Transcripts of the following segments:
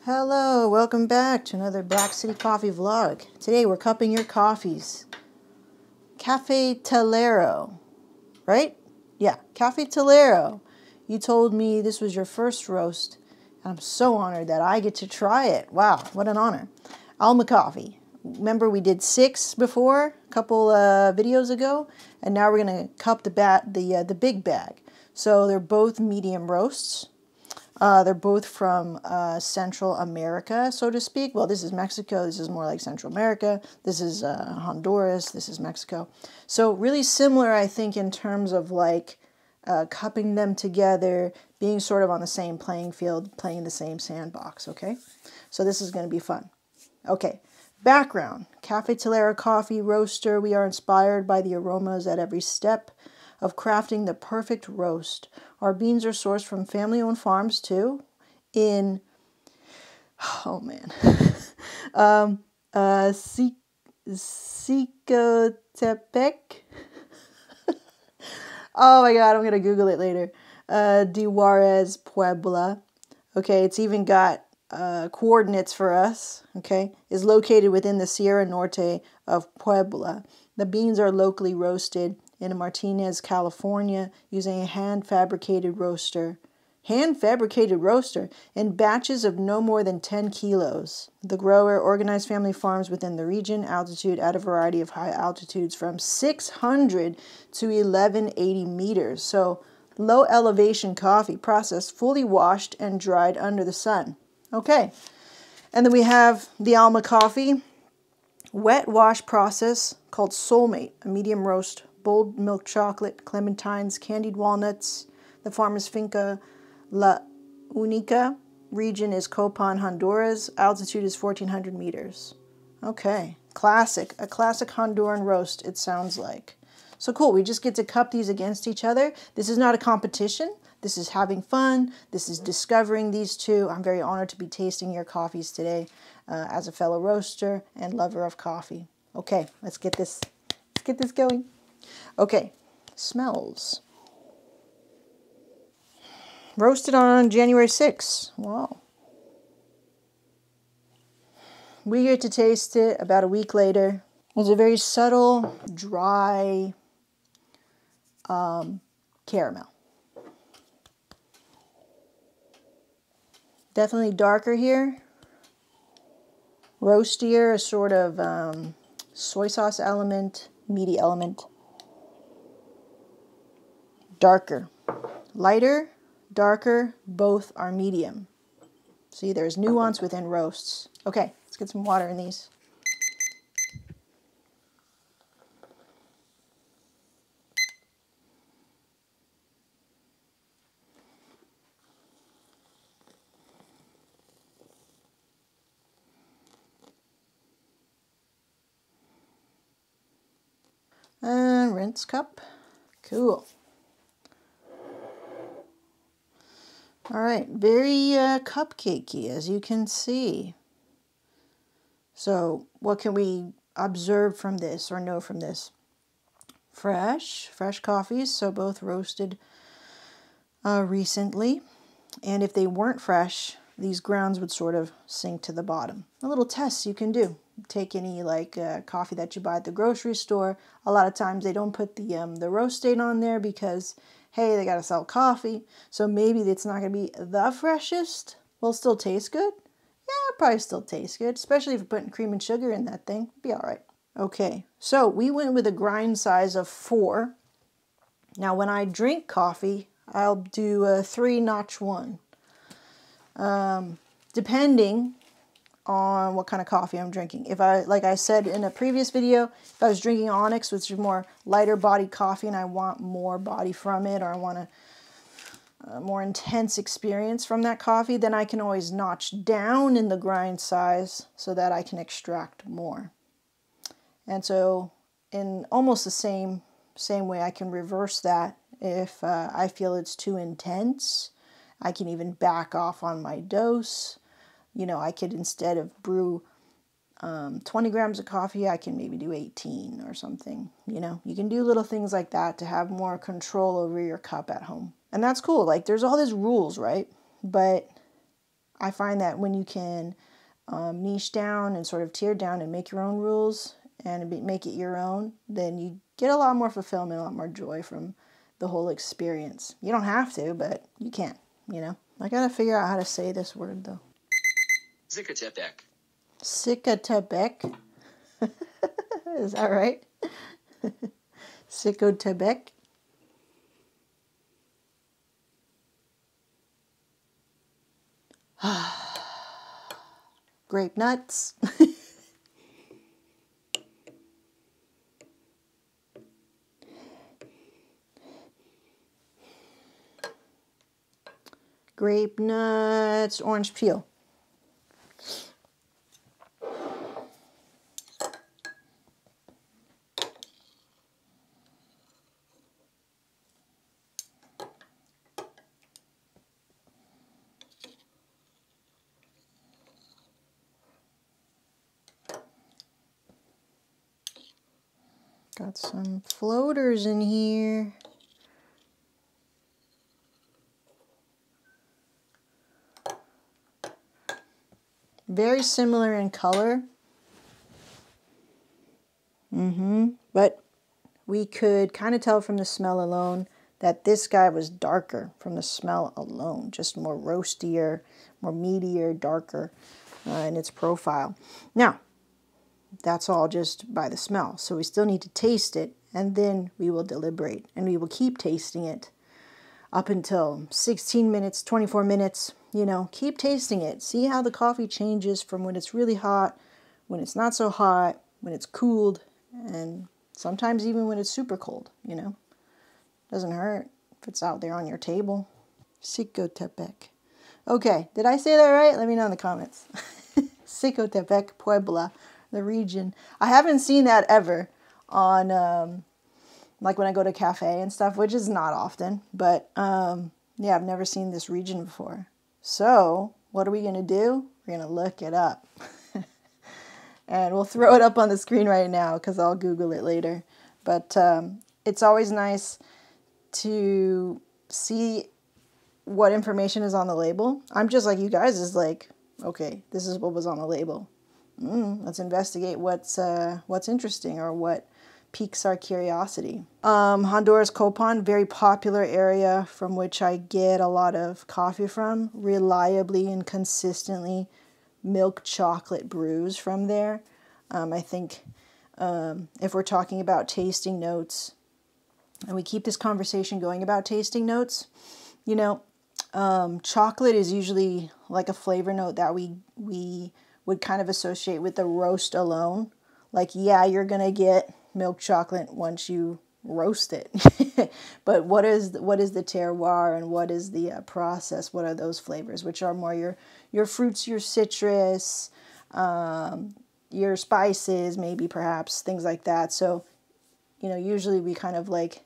Hello, welcome back to another Black City Coffee vlog. Today we're cupping your coffees. Cafetalero, right? Yeah, Cafetalero. You told me this was your first roast, and I'm so honored that I get to try it. Wow, what an honor. Alma coffee. Remember we did 6 before, a couple videos ago, and now we're gonna cup the big bag. So they're both medium roasts. They're both from Central America, so to speak. Well, this is Mexico. This is more like Central America. This is Honduras. This is Mexico. So really similar, I think, in terms of like cupping them together, being sort of on the same playing field, playing the same sandbox, okay? So this is going to be fun. Okay, background. Cafetalero Coffee roaster. We are inspired by the aromas at every step of crafting the perfect roast. Our beans are sourced from family-owned farms too, in, oh man, Cicotepec. Oh my God, I'm gonna Google it later. De Juarez, Puebla. Okay, it's even got coordinates for us. Okay, is located within the Sierra Norte of Puebla. The beans are locally roasted in Martinez, California, using a hand-fabricated roaster. Hand-fabricated roaster in batches of no more than 10 kilos. The grower organized family farms within the region, altitude at a variety of high altitudes from 600 to 1180 meters. So low elevation coffee processed, fully washed and dried under the sun. Okay, and then we have the Alma coffee. Wet wash process called Soulmate, a medium roast, bold milk chocolate, clementines, candied walnuts. The farmer's finca La Única. Region is Copan, Honduras. Altitude is 1400 meters. Okay, classic. A classic Honduran roast, it sounds like. So cool, we just get to cup these against each other. This is not a competition. This is having fun. This is discovering these two. I'm very honored to be tasting your coffees today as a fellow roaster and lover of coffee. Okay, let's get this going. Okay, smells. Roasted on January 6th. Wow. We get to taste it about a week later. It's a very subtle, dry caramel. Definitely darker here. Roastier, a sort of soy sauce element, meaty element. Darker. Lighter, darker, both are medium. See, there's nuance within roasts. Okay, let's get some water in these. And rinse cup. Cool. All right, very cupcakey, as you can see. So what can we observe from this or know from this? Fresh coffees, so both roasted recently. And if they weren't fresh, these grounds would sort of sink to the bottom. A little test you can do. Take any like coffee that you buy at the grocery store. A lot of times they don't put the roast date on there because, hey, they got to sell coffee. So maybe it's not going to be the freshest. Will it still taste good? Yeah, it probably still tastes good, especially if you're putting cream and sugar in that thing. It'll be all right. Okay, so we went with a grind size of 4. Now when I drink coffee, I'll do a 3-notch one. Depending on what kind of coffee I'm drinking. If like I said in a previous video, if I was drinking Onyx, which is more lighter body coffee, and I want more body from it, or I want a more intense experience from that coffee, then I can always notch down in the grind size so that I can extract more. And so in almost the same way, I can reverse that if I feel it's too intense. I can even back off on my dose. You know, I could, instead of brew 20 grams of coffee, I can maybe do 18 or something. You know, you can do little things like that to have more control over your cup at home. And that's cool. Like, there's all these rules, right? But I find that when you can niche down and sort of tear down and make your own rules and make it your own, then you get a lot more fulfillment, a lot more joy from the whole experience. You don't have to, but you can, you know. I gotta figure out how to say this word though. Zacatepec. Zacatepec. Is that right? Zacatepec. Grape nuts. Grape nuts, orange peel. Got some floaters in here. Very similar in color. But we could kind of tell from the smell alone that this guy was darker from the smell alone. Just more roastier, more meatier, darker in its profile. Now, that's all just by the smell. So we still need to taste it, and then we will deliberate. And we will keep tasting it up until 16 minutes, 24 minutes. You know, keep tasting it. See how the coffee changes from when it's really hot, when it's not so hot, when it's cooled, and sometimes even when it's super cold, you know. Doesn't hurt if it's out there on your table. Zacatepec. Okay, did I say that right? Let me know in the comments. Zacatepec, Puebla, the region. I haven't seen that ever on, like when I go to cafe and stuff, which is not often. But, yeah, I've never seen this region before. So, what are we going to do? We're going to look it up. And we'll throw it up on the screen right now because I'll Google it later. But it's always nice to see what information is on the label. I'm just like you guys, is like, okay, this is what was on the label. Let's investigate what's interesting or what piques our curiosity. Honduras Copan, very popular area from which I get a lot of coffee from. Reliably and consistently milk chocolate brews from there. I think if we're talking about tasting notes, and we keep this conversation going about tasting notes, you know, chocolate is usually like a flavor note that we would kind of associate with the roast alone. Like, yeah, you're going to get milk chocolate once you roast it. But what is the terroir and what is the process? What are those flavors, which are more your fruits, your citrus, your spices, maybe perhaps, things like that. So, you know, usually we kind of like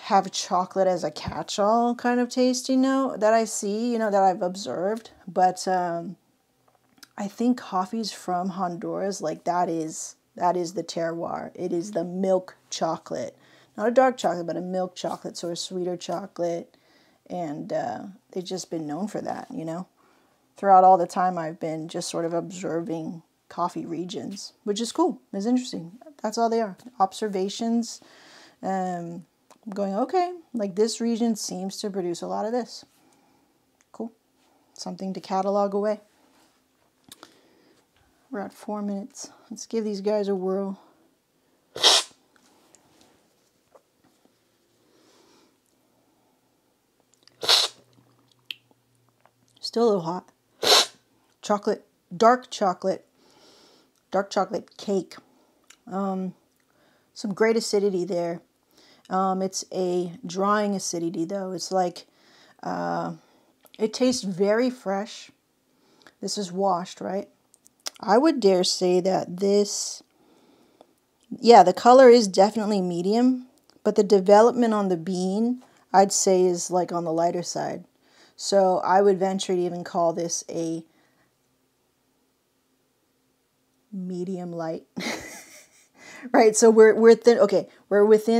have chocolate as a catch-all kind of tasting note that I see, you know, that I've observed. But I think coffees from Honduras, like that is the terroir. It is the milk chocolate. Not a dark chocolate, but a milk chocolate, so a sweeter chocolate. And they've just been known for that, you know. Throughout all the time I've been just sort of observing coffee regions, which is cool. It's interesting. That's all they are. Observations. Going, okay, like this region seems to produce a lot of this. Cool. Something to catalog away. We're at 4 minutes. Let's give these guys a whirl. Still a little hot. Chocolate, dark chocolate cake. Some great acidity there. It's a drying acidity though. It's like, it tastes very fresh. This is washed, right? I would dare say that this, yeah, the color is definitely medium, but the development on the bean, I'd say, is like on the lighter side. So I would venture to even call this a medium light. Right, so we're within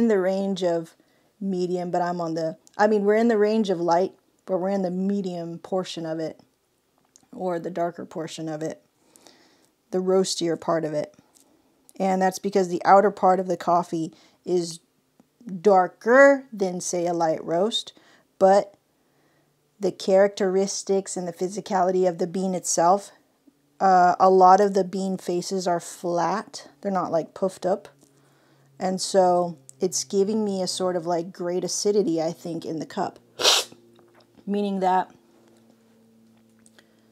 the range of medium, but we're in the range of light, but we're in the medium portion of it. or the darker portion of it, the roastier part of it. And that's because the outer part of the coffee is darker than, say, a light roast, but the characteristics and the physicality of the bean itself, a lot of the bean faces are flat. They're not like puffed up. And so it's giving me a sort of like great acidity, I think, in the cup. Meaning that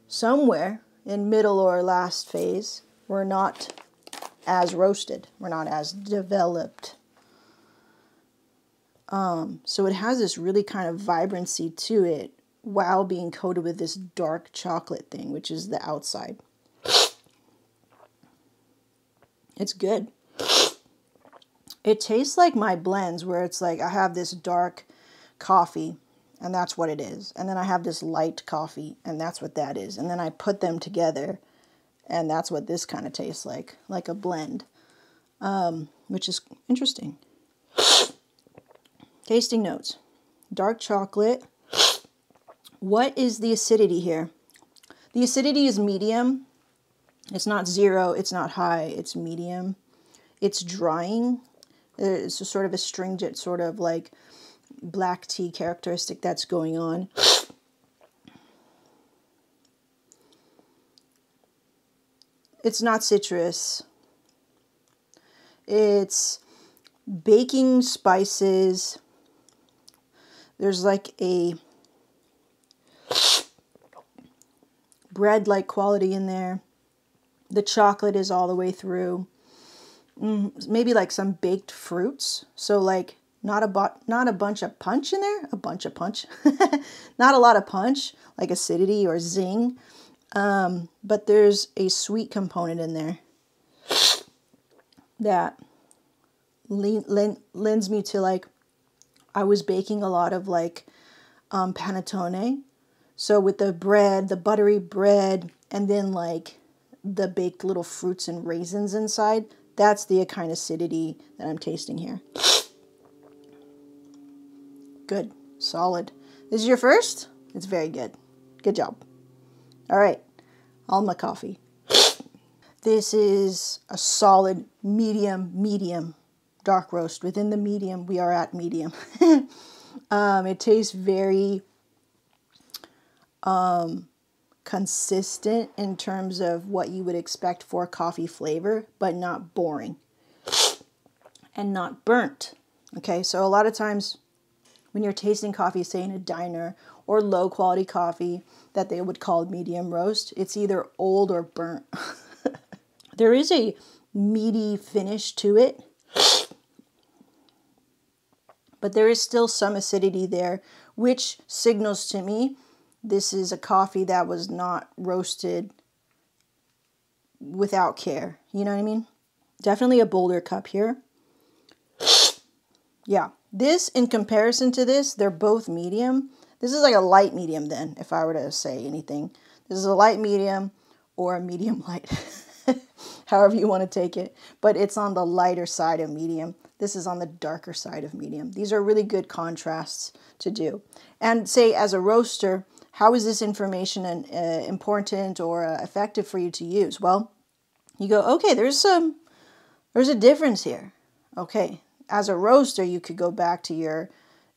somewhere in middle or last phase, we're not as roasted. We're not as developed. So it has this really kind of vibrancy to it while being coated with this dark chocolate thing, which is the outside. It's good. It tastes like my blends where it's like I have this dark coffee and that's what it is. And then I have this light coffee and that's what that is. And then I put them together and that's what this kind of tastes like a blend, which is interesting. Tasting notes. Dark chocolate. What is the acidity here? The acidity is medium. It's not zero. It's not high. It's medium. It's drying. It's a sort of astringent, sort of like black tea characteristic that's going on. It's not citrus. It's baking spices. There's like a bread-like quality in there. The chocolate is all the way through. Maybe like some baked fruits. So like not a bunch of punch in there. A bunch of punch. Not a lot of punch, like acidity or zing. But there's a sweet component in there that lends me to like, I was baking a lot of like panettone. So with the bread, the buttery bread, and then like the baked little fruits and raisins inside, that's the kind of acidity that I'm tasting here. Good. Solid. This is your first? It's very good. Good job. All right. Alma coffee. This is a solid medium dark roast. Within the medium, we are at medium. It tastes very consistent in terms of what you would expect for coffee flavor, but not boring and not burnt. Okay, so a lot of times when you're tasting coffee, say in a diner or low quality coffee that they would call medium roast, it's either old or burnt. There is a meaty finish to it, but there is still some acidity there, which signals to me this is a coffee that was not roasted without care. You know what I mean? Definitely a bolder cup here. Yeah, this in comparison to this, they're both medium. This is like a light medium then, if I were to say anything. This is a light medium or a medium light, however you want to take it. But it's on the lighter side of medium. This is on the darker side of medium. These are really good contrasts to do. And say as a roaster, how is this information important or effective for you to use? Well, you go, okay, there's a difference here. Okay, as a roaster, you could go back to your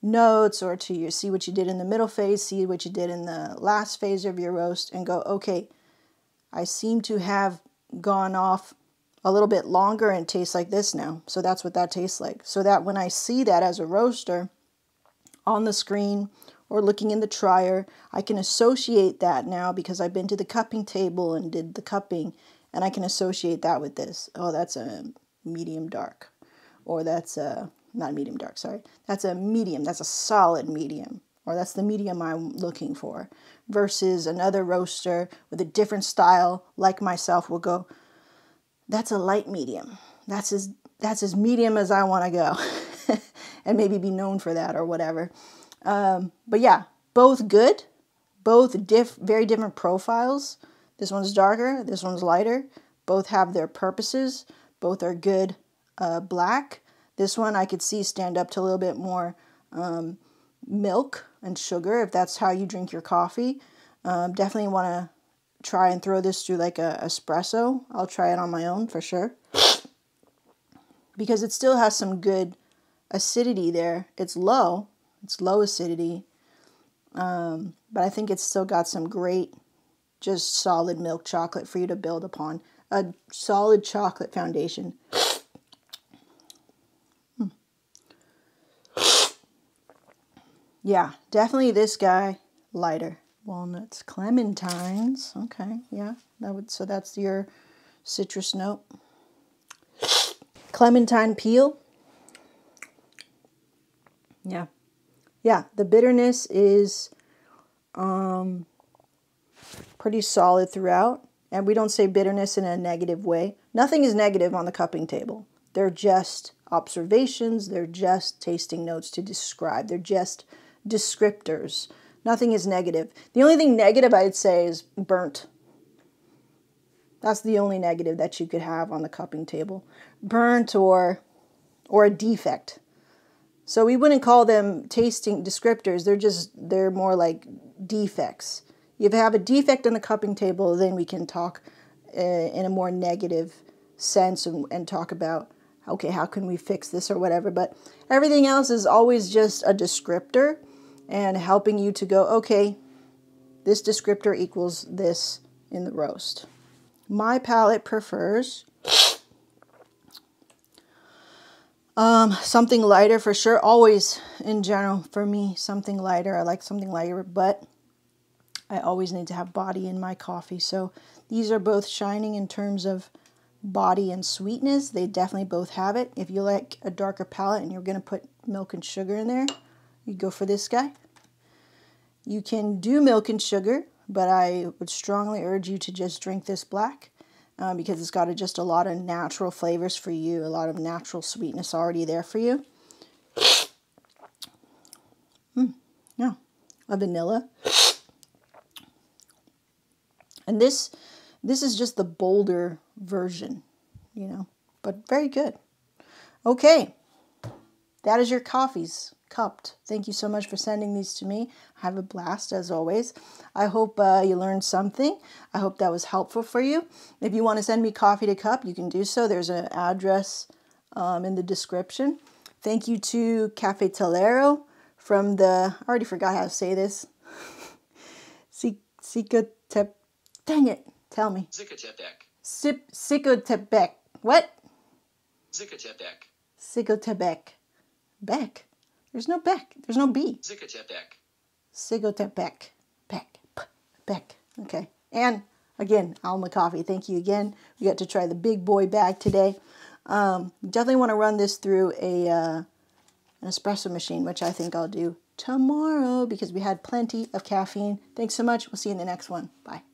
notes or to your see what you did in the middle phase, see what you did in the last phase of your roast, and go, okay, I seem to have gone off a little bit longer and tastes like this now. So that's what that tastes like. So that when I see that as a roaster on the screen or looking in the trier, I can associate that now because I've been to the cupping table and did the cupping, and I can associate that with this. Oh, that's a medium dark. Or that's a, not medium dark, sorry. That's a medium, that's a solid medium. Or that's the medium I'm looking for. Versus another roaster with a different style, like myself, will go, that's a light medium. That's as medium as I want to go. And maybe be known for that or whatever. But yeah, both good. Both very different profiles. This one's darker, this one's lighter. Both have their purposes. Both are good black. This one I could see stand up to a little bit more milk and sugar if that's how you drink your coffee. Definitely want to try and throw this through like a espresso. I'll try it on my own for sure. Because it still has some good acidity there. It's low acidity. But I think it's still got some great, just solid milk chocolate for you to build upon. A solid chocolate foundation. Yeah, definitely this guy, lighter. Walnuts, clementines. Okay, yeah, so that's your citrus note. Clementine peel. Yeah. Yeah, the bitterness is pretty solid throughout. And we don't say bitterness in a negative way. Nothing is negative on the cupping table. They're just observations. They're just tasting notes to describe. They're just descriptors. Nothing is negative. The only thing negative I'd say is burnt. That's the only negative that you could have on the cupping table. Burnt or a defect. So we wouldn't call them tasting descriptors. They're more like defects. If you have a defect on the cupping table, then we can talk in a more negative sense and talk about, okay, how can we fix this or whatever. But everything else is always just a descriptor and helping you to go, okay, this descriptor equals this in the roast. My palate prefers something lighter for sure. Always, in general, for me, something lighter. I like something lighter, but I always need to have body in my coffee. So these are both shining in terms of body and sweetness. They definitely both have it. If you like a darker palate and you're going to put milk and sugar in there, you go for this guy. You can do milk and sugar, but I would strongly urge you to just drink this black because it's got just a lot of natural flavors for you, a lot of natural sweetness already there for you. Yeah, a vanilla. And this is just the bolder version, you know, but very good. Okay, that is your coffees cupped. Thank you so much for sending these to me. I have a blast as always. I hope you learned something. I hope that was helpful for you. If you want to send me coffee to cup, you can do so. There's an address in the description. Thank you to Cafetalero from the, I already forgot how to say this. Dang it, tell me. Sikotepec. What? Zacatepec. Sikotepec. Beck. There's no Beck. There's no B. Zacatepec. Sikotepec. Beck. Okay. And again, Alma Coffee. Thank you again. We got to try the big boy bag today. Definitely want to run this through an espresso machine, which I think I'll do tomorrow because we had plenty of caffeine. Thanks so much. We'll see you in the next one. Bye.